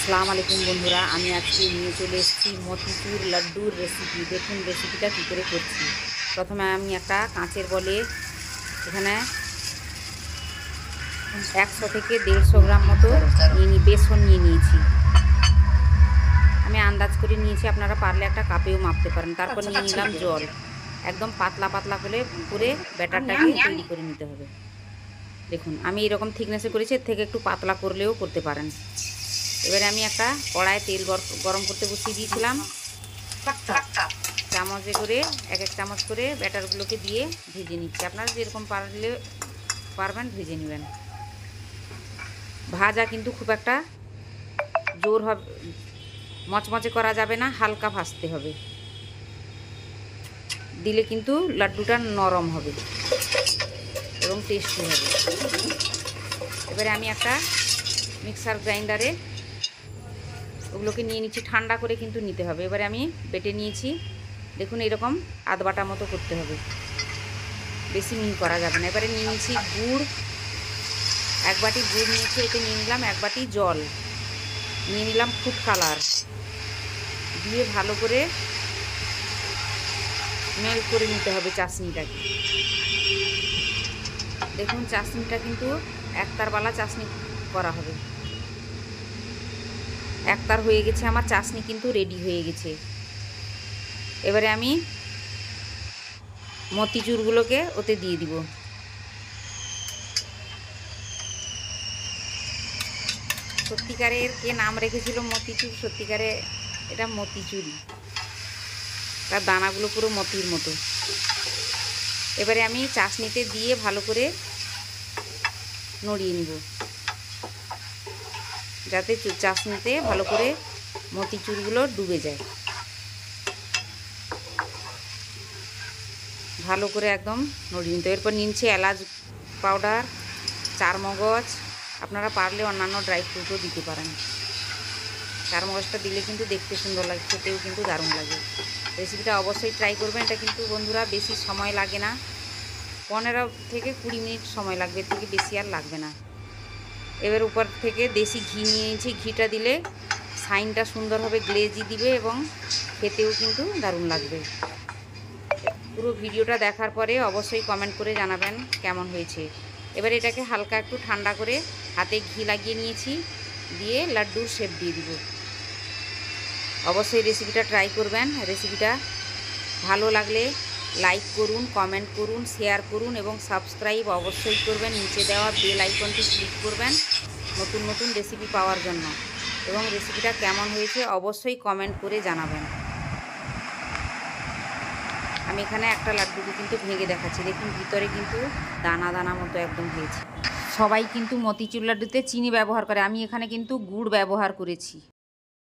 আসসালামু আলাইকুম বন্ধুরা, আমি আজকে নিয়ে চলে এসেছি মতিচুর লাড্ডুর রেসিপি। দেখুন রেসিপিটা কী করে করছি। প্রথমে আমি একটা কাঁচের বলে এখানে 100 থেকে 150 গ্রাম মতো বেসন নিয়ে নিয়েছি। আমি আন্দাজ করে নিয়েছি, আপনারা পারলে একটা কাপেও মাপতে পারেন। তারপর নিয়ে নিলাম জল, একদম পাতলা পাতলা করে ব্যাটারটাকে তৈরি করে নিতে হবে। দেখুন আমি এরকম থিকনেসে করেছি, এর থেকে একটু পাতলা করলেও করতে পারেন। এবারে আমি একটা কড়ায় তেল গরম করতে বসিয়ে দিয়েছিলাম। চামচে করে এক চামচ করে ব্যাটারগুলোকে দিয়ে ভেজে নিচ্ছি। আপনারা যেরকম পারবেন ভেজে নেবেন। ভাজা কিন্তু খুব একটা জোর হবে, মচমচে করা যাবে না, হালকা ভাজতে হবে। দিলে কিন্তু লাড্ডুটা নরম হবে এবং টেস্টি হবে। এবারে আমি একটা মিক্সার গ্রাইন্ডারে ওগুলোকে নিয়ে নিচ্ছি। ঠান্ডা করে কিন্তু নিতে হবে। এবারে আমি বেটে নিয়েছি। দেখুন এরকম আধ বাটা মতো করতে হবে, বেশি মিহি করা যাবে না। এবারে নিয়ে নিচ্ছি গুড়, 1 বাটি গুড় নিয়েছি। এতে নিয়ে নিলাম 1 বাটি জল, নিয়ে নিলাম ফুড কালার, দিয়ে ভালো করে মেল্ট করে নিতে হবে চাশনিটাকে। দেখুন চাশনিটা কিন্তু একতারওয়ালা চাশনি করা হবে। একতার হয়ে গেছে আমার চাশনি, কিন্তু রেডি হয়ে গেছে। এবারে আমি মতিচুরগুলোকে ওতে দিয়ে দিব। সত্যিকারের কে নাম রেখেছিল মতিচুর, সত্যিকারে এটা মতিচুরই, তার দানাগুলো পুরো মতির মতো। এবারে আমি চাশনিতে দিয়ে ভালো করে নড়িয়ে নিব, যাতে চাশনিতে ভালো করে মতিচুরগুলো ডুবে যায়। ভালো করে একদম নড়িয়ে নিতে। এরপর নিচ্ছে এলাচ পাউডার, 4 মগজ, আপনারা পারলে অন্যান্য ড্রাই ফ্রুটও দিতে পারেন। 4 মগজটা দিলে কিন্তু দেখতে সুন্দর লাগে, খেতেও কিন্তু দারুণ লাগে। রেসিপিটা অবশ্যই ট্রাই করবেন। এটা কিন্তু বন্ধুরা বেশি সময় লাগে না, 15 থেকে 20 মিনিট সময় লাগবে, এর থেকে বেশি আর লাগবে না। এবার উপর থেকে দেশি ঘি নিয়েছি। ঘিটা দিলে সাইনটা সুন্দর হবে, গ্লেজি দিবে এবং খেতেও কিন্তু দারুণ লাগবে। পুরো ভিডিওটা দেখার পরে অবশ্যই কমেন্ট করে জানাবেন কেমন হয়েছে। এবার এটাকে হালকা একটু ঠান্ডা করে হাতে ঘি লাগিয়ে নিয়েছি, দিয়ে লাড্ডুর শেপ দিয়ে দিব। অবশ্যই রেসিপিটা ট্রাই করবেন। রেসিপিটা ভালো লাগলে লাইক করুন, কমেন্ট করুন, শেয়ার করুন এবং সাবস্ক্রাইব অবশ্যই করবেন। নিচে দেওয়া বেল আইকনটি ক্লিক করবেন নতুন নতুন রেসিপি পাওয়ার জন্য। এবং রেসিপিটা কেমন হয়েছে অবশ্যই কমেন্ট করে জানাবেন। আমি এখানে একটা লাড্ডুকে কিন্তু ভেঙে দেখাচ্ছি। দেখুন ভিতরে কিন্তু দানা দানা মতো একদম হয়েছে। সবাই কিন্তু মতিচুর লাড্ডুতে চিনি ব্যবহার করে, আমি এখানে কিন্তু গুড় ব্যবহার করেছি।